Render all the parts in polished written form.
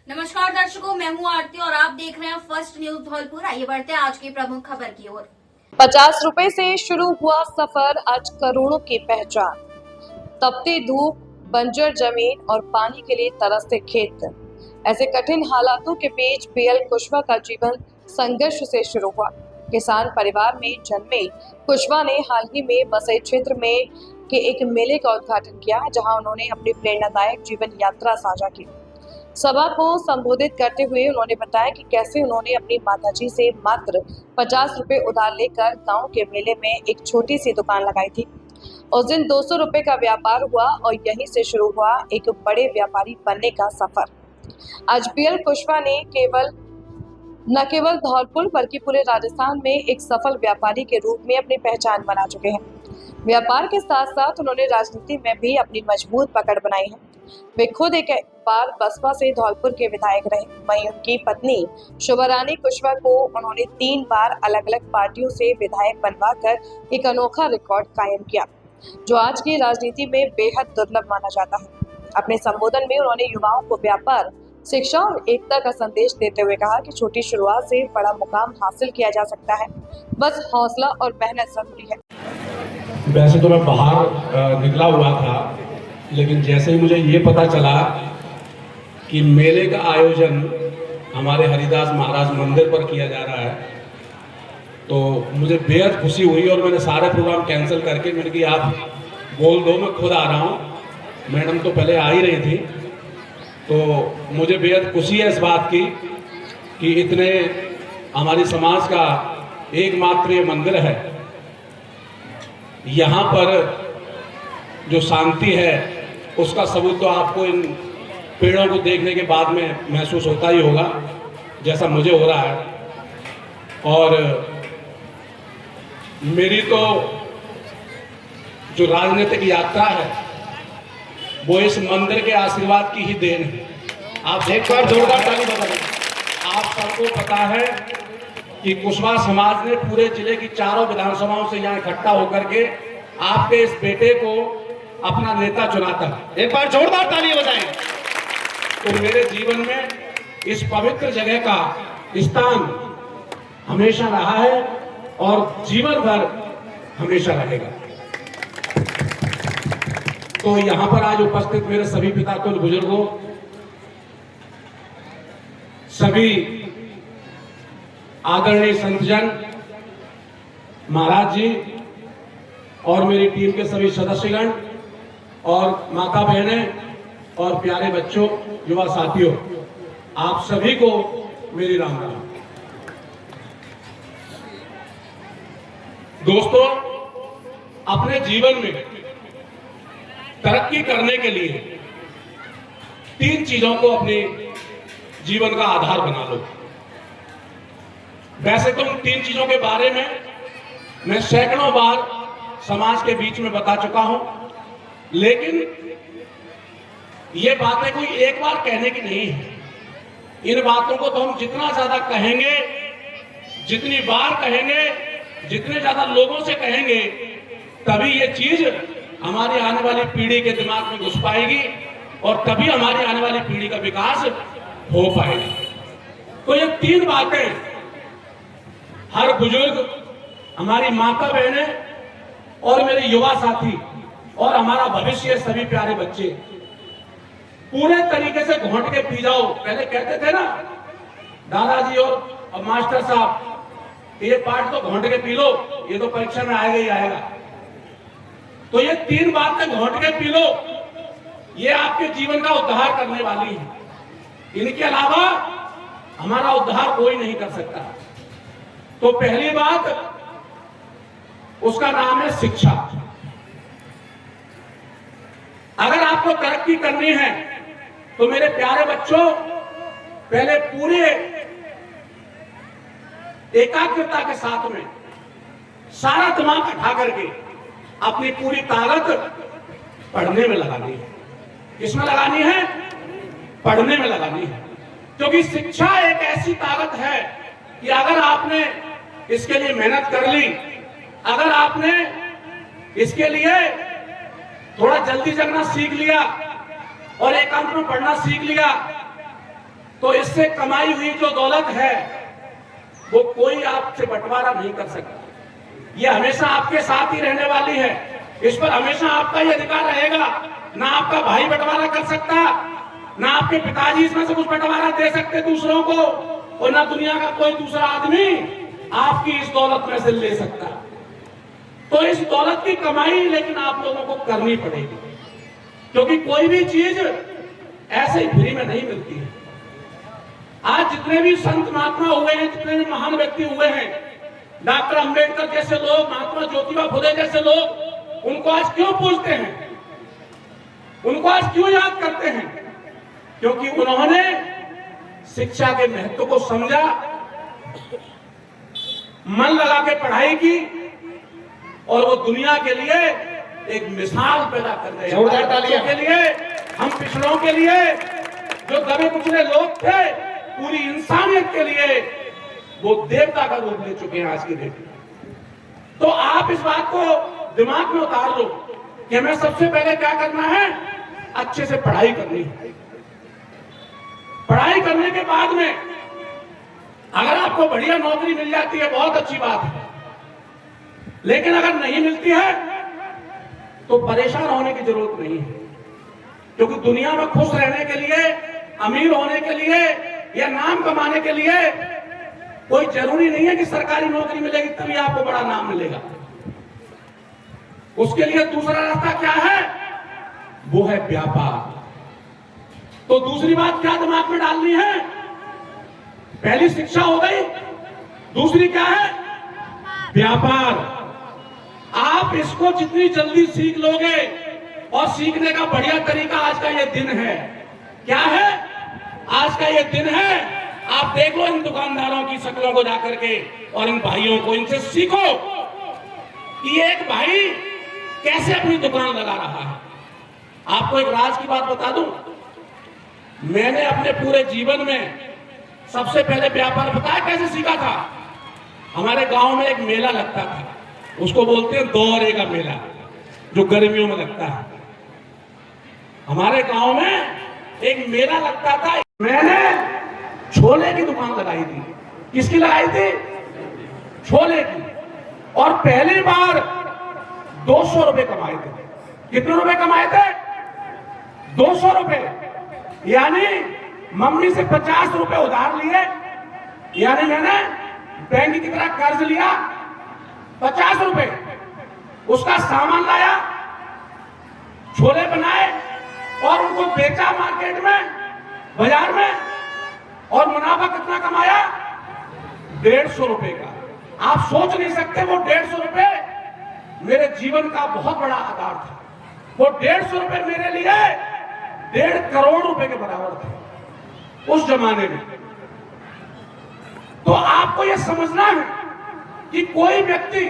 नमस्कार दर्शकों, मैं हूं आरती और आप देख रहे हैं फर्स्ट न्यूज धौलपुर। आइए बढ़ते हैं आज की प्रमुख खबर की ओर। 50 रुपए से शुरू हुआ सफर आज करोड़ों की पहचान। तपती धूप, बंजर जमीन और पानी के लिए तरसते खेत। ऐसे कठिन हालातों के बीच बीएल कुशवाहा का जीवन संघर्ष से शुरू हुआ। किसान परिवार में जन्मे कुशवाहा ने हाल ही में बसई क्षेत्र में के एक मेले का उद्घाटन किया, जहां उन्होंने अपनी प्रेरणादायक जीवन यात्रा साझा की। सभा को संबोधित करते हुए उन्होंने बताया कि कैसे उन्होंने अपनी माताजी से मात्र 50 रुपए उधार लेकर गांव के मेले में एक छोटी सी दुकान लगाई थी। उस दिन 200 रुपए का व्यापार हुआ और यहीं से शुरू हुआ एक बड़े व्यापारी बनने का सफर। आज बीएल कुशवाहा ने न केवल धौलपुर बल्कि पूरे राजस्थान में एक सफल व्यापारी के रूप में अपनी पहचान बना चुके हैं। व्यापार के साथ साथ उन्होंने राजनीति में भी अपनी मजबूत पकड़ बनाई है। वे खुद एक बार बसपा से धौलपुर के विधायक रहे। वहीं उनकी पत्नी शुभरानी कुशवाहा को उन्होंने 3 बार अलग अलग पार्टियों से विधायक बनवाकर एक अनोखा रिकॉर्ड कायम किया, जो आज की राजनीति में बेहद दुर्लभ माना जाता है। अपने संबोधन में उन्होंने युवाओं को व्यापार, शिक्षा और एकता का संदेश देते हुए कहा कि छोटी शुरुआत से बड़ा मुकाम हासिल किया जा सकता है, बस हौसला और मेहनत जरूरी है। वैसे तो मैं बाहर निकला हुआ था, लेकिन जैसे ही मुझे ये पता चला कि मेले का आयोजन हमारे हरिदास महाराज मंदिर पर किया जा रहा है, तो मुझे बेहद खुशी हुई और मैंने सारे प्रोग्राम कैंसिल करके मैंने कि आप बोल दो, मैं खुद आ रहा हूँ। मैडम तो पहले आ ही रही थी, तो मुझे बेहद खुशी है इस बात की कि इतने हमारी समाज का एकमात्र ये मंदिर है, यहाँ पर जो शांति है उसका सबूत तो आपको इन पेड़ों को देखने के बाद में महसूस होता ही होगा, जैसा मुझे हो रहा है। और मेरी तो जो राजनीतिक यात्रा है वो इस मंदिर के आशीर्वाद की ही देन है। आप एक बार जोरदार ताली बजाइए। आप सबको पता है कि कुशवाहा समाज ने पूरे जिले की 4 विधानसभाओं से यहाँ इकट्ठा होकर के आपके इस बेटे को अपना नेता चुनाता है। एक बार जोरदार ताली बजाएं। तो मेरे जीवन में इस पवित्र जगह का स्थान हमेशा रहा है और जीवन भर हमेशा रहेगा। तो यहाँ पर आज उपस्थित मेरे सभी पितातुल्य बुजुर्गों, सभी आदरणीय संतजन, महाराज जी और मेरी टीम के सभी सदस्यगण और माता बहनें और प्यारे बच्चों, युवा साथियों, आप सभी को मेरी राम राम। दोस्तों, अपने जीवन में तरक्की करने के लिए 3 चीजों को अपने जीवन का आधार बना लो। वैसे तो उन 3 चीजों के बारे में मैं सैकड़ों बार समाज के बीच में बता चुका हूं, लेकिन ये बातें कोई एक बार कहने की नहीं है। इन बातों को तो हम जितना ज्यादा कहेंगे, जितनी बार कहेंगे, जितने ज्यादा लोगों से कहेंगे, तभी ये चीज हमारी आने वाली पीढ़ी के दिमाग में घुस पाएगी और तभी हमारी आने वाली पीढ़ी का विकास हो पाएगा। तो ये 3 बातें हर बुजुर्ग, हमारी माता बहनें और मेरे युवा साथी और हमारा भविष्य, सभी प्यारे बच्चे पूरे तरीके से घोंट के पी जाओ। पहले कहते थे ना दादाजी और मास्टर साहब, ये पाठ तो घोंट के पी लो, ये तो परीक्षा में आएगा ही आएगा। तो ये 3 बातें घोंट के पी लो, ये आपके जीवन का उद्धार करने वाली है। इनके अलावा हमारा उद्धार कोई नहीं कर सकता। तो पहली बात, उसका नाम है शिक्षा। अगर आपको तरक्की करनी है तो मेरे प्यारे बच्चों, पहले पूरे एकाग्रता के साथ में सारा दिमाग उठा करके अपनी पूरी ताकत पढ़ने में लगानी है। किसमें लगानी है? पढ़ने में लगानी है। क्योंकि शिक्षा एक ऐसी ताकत है कि अगर आपने इसके लिए मेहनत कर ली, अगर आपने इसके लिए थोड़ा जल्दी जगना सीख लिया और एकांत में पढ़ना सीख लिया, इससे कमाई हुई जो दौलत है वो कोई आपसे बंटवारा नहीं कर सकता। ये हमेशा आपके साथ ही रहने वाली है। इस पर हमेशा आपका ही अधिकार रहेगा। ना आपका भाई बंटवारा कर सकता, ना आपके पिताजी इसमें से कुछ बंटवारा दे सकते दूसरों को, और ना दुनिया का कोई दूसरा आदमी आपकी इस दौलत में से ले सकता। तो इस दौलत की कमाई लेकिन आप लोगों को करनी पड़ेगी, क्योंकि कोई भी चीज ऐसे ही फ्री में नहीं मिलती है। आज जितने भी संत महात्मा हुए हैं, जितने भी महान व्यक्ति हुए हैं, डॉक्टर अंबेडकर जैसे लोग, महात्मा ज्योतिबा फुले जैसे लोग, उनको आज क्यों पूजते हैं, उनको आज क्यों याद करते हैं? क्योंकि उन्होंने शिक्षा के महत्व को समझा, मन लगा के पढ़ाई की, और वो दुनिया के लिए एक मिसाल पैदा कर रहे हैं। जोरदार तालियां के लिए, हम पिछड़ों के लिए, जो दबे कुचले लोग थे, पूरी इंसानियत के लिए वो देवता का रूप ले चुके हैं आज की डेट में। तो आप इस बात को दिमाग में उतार लो कि हमें सबसे पहले क्या करना है, अच्छे से पढ़ाई करनी है। पढ़ाई करने के बाद में अगर आपको बढ़िया नौकरी मिल जाती है, बहुत अच्छी बात है, लेकिन अगर नहीं मिलती है तो परेशान होने की जरूरत नहीं है, क्योंकि दुनिया में खुश रहने के लिए, अमीर होने के लिए या नाम कमाने के लिए कोई जरूरी नहीं है कि सरकारी नौकरी मिलेगी तभी आपको बड़ा नाम मिलेगा। उसके लिए दूसरा रास्ता क्या है, वो है व्यापार। तो दूसरी बात क्या दिमाग में डालनी है, पहली शिक्षा हो गई, दूसरी क्या है, व्यापार। आप इसको जितनी जल्दी सीख लोगे, और सीखने का बढ़िया तरीका आज का ये दिन है। क्या है आज का ये दिन है, आप देख लो इन दुकानदारों की शक्लों को जाकर के, और इन भाइयों को, इनसे सीखो कि एक भाई कैसे अपनी दुकान लगा रहा है। आपको एक राज की बात बता दूं, मैंने अपने पूरे जीवन में सबसे पहले व्यापार पता है कैसे सीखा था? हमारे गांव में एक मेला लगता था, उसको बोलते हैं दौरे का मेला, जो गर्मियों में लगता है। हमारे गांव में एक मेला लगता था, मैंने छोले की दुकान लगाई थी। किसकी लगाई थी? छोले की। और पहली बार 200 रुपए कमाए थे। कितने रुपए कमाए थे? 200 रुपए। यानी मम्मी से 50 रुपए उधार लिए, यानी मैंने बैंक की तरह कर्ज लिया 50 रुपए, उसका सामान लाया, छोले बनाए और उनको बेचा मार्केट में, बाजार में, और मुनाफा कितना कमाया? 150 रुपए का। आप सोच नहीं सकते, वो 150 रुपए मेरे जीवन का बहुत बड़ा आधार था। वो 150 रुपए मेरे लिए 1.5 करोड़ रुपए के बराबर थे उस जमाने में। तो आपको यह समझना है कि कोई व्यक्ति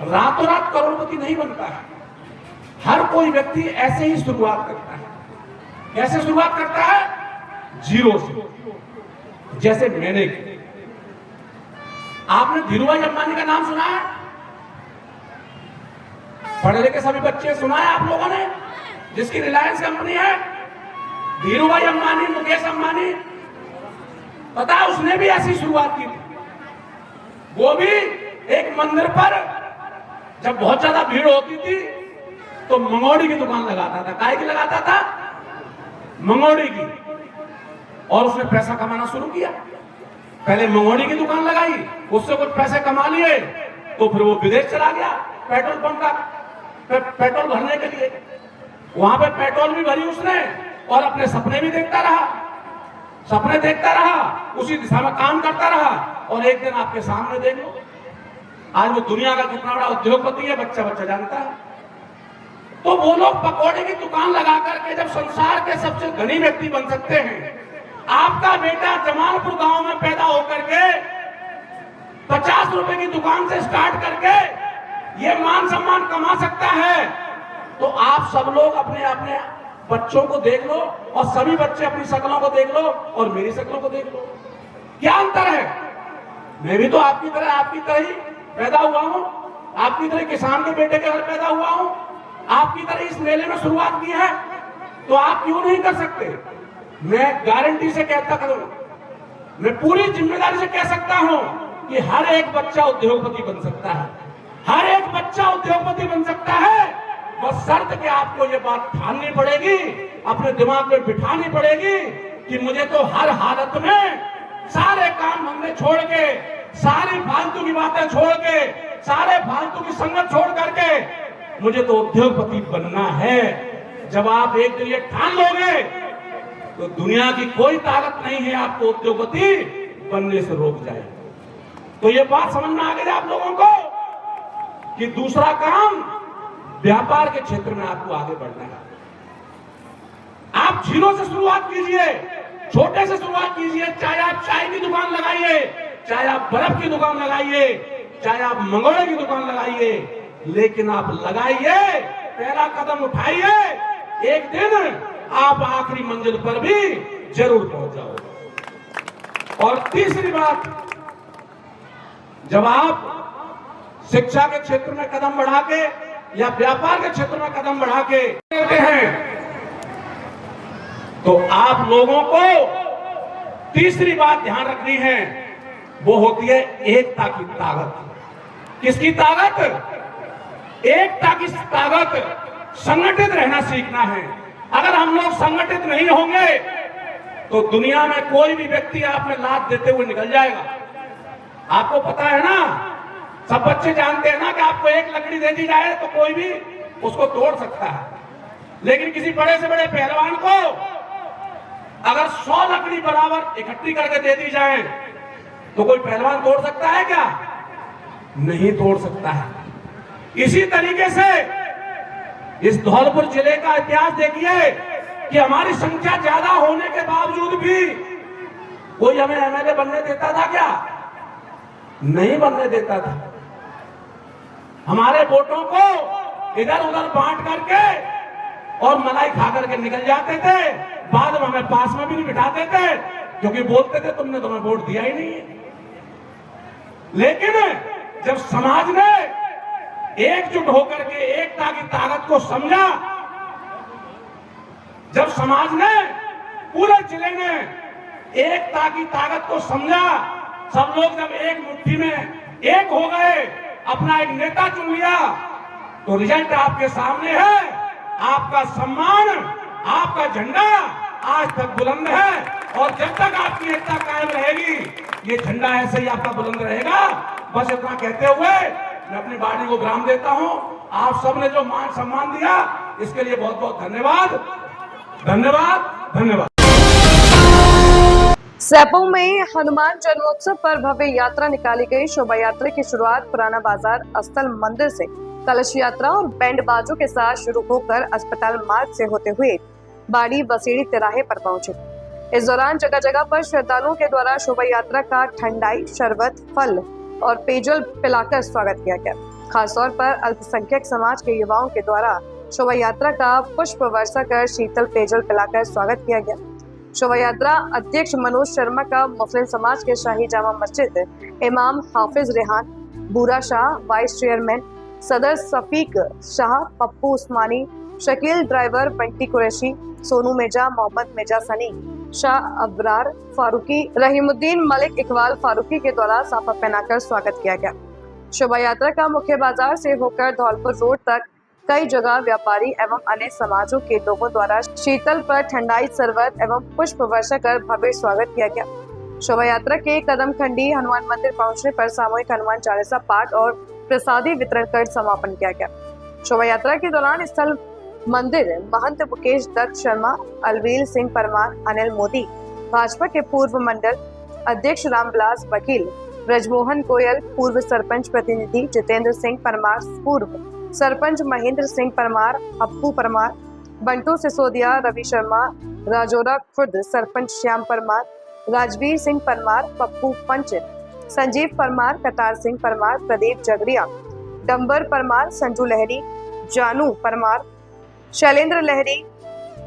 रातों रात करोड़पति नहीं बनता है। हर कोई व्यक्ति ऐसे ही शुरुआत करता है। कैसे शुरुआत करता है? जीरो से, जैसे मैंने की। आपने धीरूभाई अंबानी का नाम सुना है? पढ़े लिखे सभी बच्चे सुना है आप लोगों ने? जिसकी रिलायंस कंपनी है, धीरूभाई अंबानी, मुकेश अंबानी, पता है उसने भी ऐसी शुरुआत की थी। वो भी एक मंदिर पर जब बहुत ज्यादा भीड़ होती थी तो मंगोड़ी की दुकान लगाता था। काय की लगाता था? मंगोड़ी की। और उसने पैसा कमाना शुरू किया। पहले मंगोड़ी की दुकान लगाई, उससे कुछ पैसे कमा लिए, तो फिर वो विदेश चला गया पेट्रोल पंप का पेट्रोल भरने के लिए। वहां पे पेट्रोल भी भरी उसने, और अपने सपने भी देखता रहा, सपने देखता रहा, उसी दिशा में काम करता रहा। और एक दिन आपके सामने देख लो, आज वो दुनिया का कितना बड़ा उद्योगपति है, बच्चा बच्चा जानता है। तो वो लोग पकौड़े की दुकान लगा करके जब संसार के सबसे धनी व्यक्ति बन सकते हैं, आपका बेटा जमालपुर गांव में पैदा होकर के 50 रुपए की दुकान से स्टार्ट करके ये मान सम्मान कमा सकता है, तो आप सब लोग अपने अपने बच्चों को देख लो, और सभी बच्चे अपनी शक्लों को देख लो और मेरी शक्लों को देख लो। क्या अंतर है? मैं भी तो आपकी तरह ही पैदा हुआ हूं, आपकी तरह किसान के बेटे के घर पैदा हुआ हूं, आपकी तरह इस मेले में शुरुआत की है, तो आप क्यों नहीं कर सकते? मैं गारंटी से कहता हूं, मैं पूरी जिम्मेदारी से कह सकता हूं कि हर एक बच्चा उद्योगपति बन सकता है, हर एक बच्चा उद्योगपति बन सकता है। बस शर्त कि आपको ये बात ठाननी पड़ेगी, अपने दिमाग में बिठानी पड़ेगी कि मुझे तो हर हालत में सारे काम धंधे छोड़ के, सारी फालतू की बातें छोड़ के, सारे फालतू की संगत छोड़ करके मुझे तो उद्योगपति बनना है। जब आप एक दिन ये ठान लोगे तो दुनिया की कोई ताकत नहीं है आपको उद्योगपति बनने से रोक जाए। तो ये बात समझ में आ गई आप लोगों को कि दूसरा काम व्यापार के क्षेत्र में आपको आगे बढ़ना है। आप जीरो से शुरुआत कीजिए, छोटे से शुरुआत कीजिए। चाहे आप चाय की दुकान लगाइए, चाहे आप बर्फ की दुकान लगाइए, चाहे आप मंगोड़े की दुकान लगाइए, लेकिन आप लगाइए, पहला कदम उठाइए, एक दिन आप आखिरी मंजिल पर भी जरूर पहुंच जाओगे। और तीसरी बात, जब आप शिक्षा के क्षेत्र में कदम बढ़ा के या व्यापार के क्षेत्र में कदम बढ़ा के देते हैं, तो आप लोगों को तीसरी बात ध्यान रखनी है, वो होती है एकता की ताकत। किसकी ताकत? एकता की ताकत। संगठित रहना सीखना है। अगर हम लोग संगठित नहीं होंगे तो दुनिया में कोई भी व्यक्ति आप में लात देते हुए निकल जाएगा। आपको पता है ना, सब बच्चे जानते हैं ना कि आपको एक लकड़ी दे दी जाए तो कोई भी उसको तोड़ सकता है, लेकिन किसी बड़े से बड़े पहलवान को अगर 100 लकड़ी बराबर इकट्ठी करके दे दी जाए तो कोई पहलवान तोड़ सकता है क्या? नहीं तोड़ सकता है। इसी तरीके से इस धौलपुर जिले का इतिहास देखिए कि हमारी संख्या ज्यादा होने के बावजूद भी कोई हमें एमएलए बनने देता था क्या? नहीं बनने देता था। हमारे वोटों को इधर उधर बांट करके और मलाई खा करके निकल जाते थे, बाद में हमें पास में भी नहीं बिठाते थे, क्योंकि बोलते थे तुमने तो हमें वोट दिया ही नहीं है। लेकिन जब समाज ने एकजुट होकर के एकता की ताकत को समझा, जब समाज ने, पूरे जिले ने एकता की ताकत को समझा, सब लोग जब एक मुट्ठी में एक हो गए, अपना एक नेता चुन लिया, तो रिजल्ट आपके सामने है। आपका सम्मान, आपका झंडा आज तक बुलंद है, और जब तक आपकी एकता कायम रहेगी ये झंडा ऐसे ही आपका बुलंद रहेगा। बस इतना कहते हुए मैं अपनी वाणी को विराम देता हूं। आप सबने जो मान सम्मान दिया इसके लिए बहुत बहुत धन्यवाद, धन्यवाद, धन्यवाद। सैपो में हनुमान जन्मोत्सव पर भव्य यात्रा निकाली गई। शोभा यात्रा की शुरुआत पुराना बाजार स्थल मंदिर से कलश यात्रा और बैंड बाजों के साथ शुरू होकर अस्पताल मार्ग से होते हुए बाड़ी बसेड़ी तिराहे पर पहुंची। इस दौरान जगह जगह पर श्रद्धालुओं के द्वारा शोभा यात्रा का ठंडाई, शरबत, फल और पेयजल पिलाकर स्वागत किया गया। खासतौर पर अल्पसंख्यक समाज के युवाओं के द्वारा शोभा यात्रा का पुष्प वर्षा कर शीतल पेयजल पिलाकर स्वागत किया गया। शोभा यात्रा अध्यक्ष मनोज शर्मा का मुस्लिम समाज के शाही जामा मस्जिद इमाम हाफिज रेहान, बूरा शाह वाइस चेयरमैन, सदर सफीक शाह, पप्पू उस्मानी, शकील ड्राइवर, बंटी कुरैशी, सोनू मिर्जा, मोहम्मद मिर्जा सनी, शाह अबरार फारूकी, रहीमुद्दीन मलिक, इकबाल फारूकी के द्वारा साफा पहनाकर स्वागत किया गया। शोभा यात्रा का मुख्य बाजार से होकर धौलपुर रोड तक कई जगह व्यापारी एवं अन्य समाजों के लोगों द्वारा शीतल पर ठंडाई, शरबत एवं पुष्प वर्षा कर भव्य स्वागत किया गया। शोभा यात्रा के कदम खंडी हनुमान मंदिर पहुंचने पर सामूहिक हनुमान चालीसा पाठ और प्रसादी वितरण कर समापन किया गया। शोभा यात्रा के दौरान स्थल मंदिर महंत मुकेश दत्त शर्मा, अलवीर सिंह परमार, अनिल मोदी, भाजपा के पूर्व मंडल अध्यक्ष रामविलास वकील, ब्रजमोहन गोयल, पूर्व सरपंच प्रतिनिधि जितेंद्र सिंह परमार, पूर्व सरपंच महेंद्र सिंह परमार, अप्पू परमार, बंटू सिसोदिया, रवि शर्मा, राजौरा खुर्द सरपंच श्याम परमार, राजवीर सिंह परमार, पप्पू पंच, संजीव परमार, कतार सिंह परमार, प्रदीप जगरिया, डंबर परमार, संजू लहरी, जानू परमार, शैलेंद्र लहरी,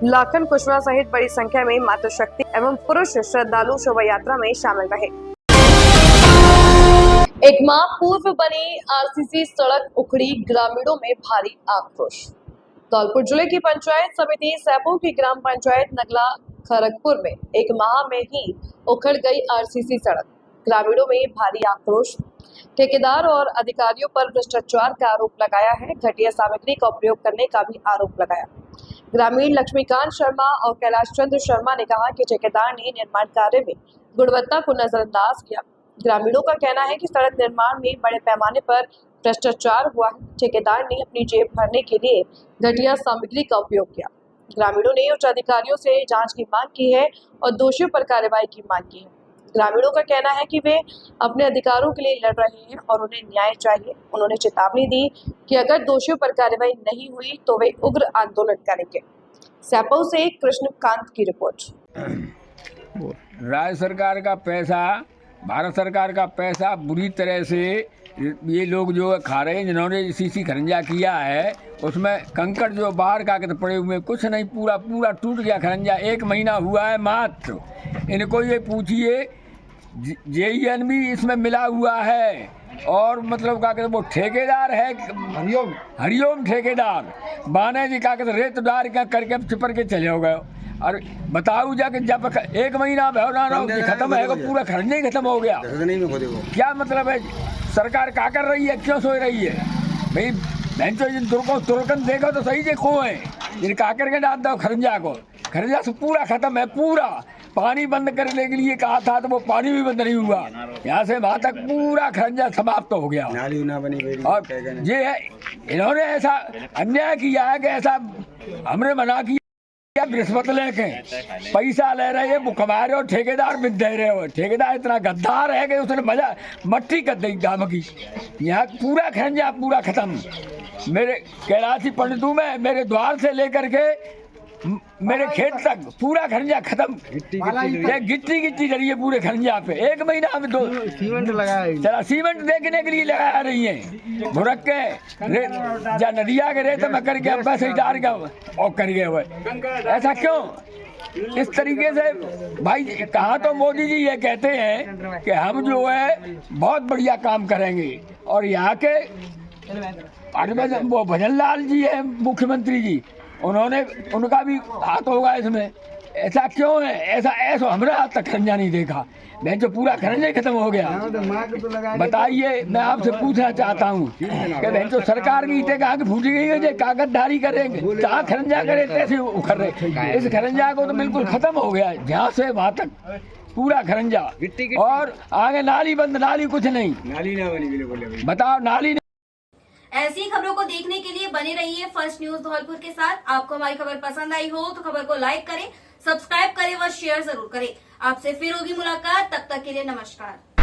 लाखन कुशवाहा सहित बड़ी संख्या में मातृशक्ति एवं पुरुष श्रद्धालु शोभा यात्रा में शामिल रहे। एक माह पूर्व बनी आरसीसी सड़क उखड़ी, ग्रामीणों में भारी आक्रोश। धौलपुर जिले की पंचायत समिति सैपो की ग्राम पंचायत नगला खड़गपुर में एक माह में ही उखड़ गई आरसीसी सड़क, ग्रामीणों में भारी आक्रोश। ठेकेदार और अधिकारियों पर भ्रष्टाचार का आरोप लगाया है, घटिया सामग्री का उपयोग करने का भी आरोप लगाया। ग्रामीण लक्ष्मीकांत शर्मा और कैलाश चंद्र शर्मा ने कहा कि ठेकेदार ने निर्माण कार्य में गुणवत्ता को नजरअंदाज किया। ग्रामीणों का कहना है कि सड़क निर्माण में बड़े पैमाने पर भ्रष्टाचार हुआ है। ठेकेदार ने अपनी जेब भरने के लिए घटिया सामग्री का उपयोग किया। ग्रामीणों ने उच्च अधिकारियों से जांच की मांग की है और दोषियों पर कार्रवाई की मांग की है। ग्रामीणों का कहना है कि वे अपने अधिकारों के लिए लड़ रहे हैं और उन्हें न्याय चाहिए। उन्होंने चेतावनी दी कि अगर दोषियों पर कार्रवाई नहीं हुई तो वे उग्र आंदोलन करेंगे। सैपौ से कृष्णकांत की रिपोर्ट। राज्य सरकार का पैसा, भारत सरकार का पैसा बुरी तरह से ये लोग जो खा रहे हैं, जिन्होंने सीसी खरंजा किया है उसमें कंकड़ जो बाहर का के पड़े हुए, कुछ नहीं, पूरा पूरा टूट गया खरंजा। 1 महीना हुआ है मात्र। इनको ये पूछिए, JEN भी इसमें मिला हुआ है और मतलब क्या कहते वो ठेकेदार है हरिओम ठेकेदार बाने जी, क्या कहते रेत डार करके चिपड़ के चले हो गए। और बताओ जाके जब 1 महीना खत्म है, पूरा खरंजा ही खत्म हो गया। क्या मतलब है? सरकार क्या कर रही है, क्यों सोच रही है भाई? तुरकन देखो तो सही से खो है, जिन का करके डाल दो खरंजा को। खरंजा से पूरा खत्म है, पूरा पानी बंद करने के लिए कहा था तो वो पानी भी बंद नहीं हुआ। यहाँ से वहाँ तक पूरा खरंजा समाप्त हो गया। और ये है, इन्होंने ऐसा अन्याय किया है कि ऐसा हमने मना किया, रिश्वत लेके पैसा ले रहे हैं, वो कमा रहे हो, ठेकेदार भी दे रहे हो। ठेकेदार इतना गद्दार है कि उसने मजा मट्टी कर दी गाँव की। यहाँ पूरा खरंजा पूरा खत्म। मेरे कैलाशी पंडितों में मेरे द्वार से लेकर के मेरे खेत तक पूरा खरंजा खत्म। गिट्टी जरिए पूरे खरंजा पे 1 महीना में सीमेंट लगाया, चला सीमेंट देखने के लिए लगाया रही है। भुरक के जा नदिया के रेत में करके पैसे डाल के और कर गए हुए। ऐसा क्यों? इस तरीके से भाई कहा तो मोदी जी ये कहते हैं कि हम जो है बहुत बढ़िया काम करेंगे, और यहाँ के वो भजन लाल जी है मुख्यमंत्री जी, उनका भी हाथ होगा इसमें। ऐसा क्यों है? ऐसा हमारा हाथ तक खरंजा नहीं देखा। मैं जो पूरा खरंजा खत्म हो गया। बताइए, मैं आपसे पूछना चाहता हूँ कि बहन जो सरकार की ईटें कहाँ की फूटी गई है, जो कागजधारी करेंगे, जहाँ खरंजा करे तैसे उखड़ रहे। इस खरंजा को तो बिल्कुल खत्म हो गया, जहाँ से वहाँ तक पूरा खरंजा। और आगे नाली बंद, नाली कुछ नहीं, नाली ना बनी। बताओ, नाली। ऐसी खबरों को देखने के लिए बने रहिए फर्स्ट न्यूज धौलपुर के साथ। आपको हमारी खबर पसंद आई हो तो खबर को लाइक करें, सब्सक्राइब करें व शेयर जरूर करें। आपसे फिर होगी मुलाकात, तब तक के लिए नमस्कार।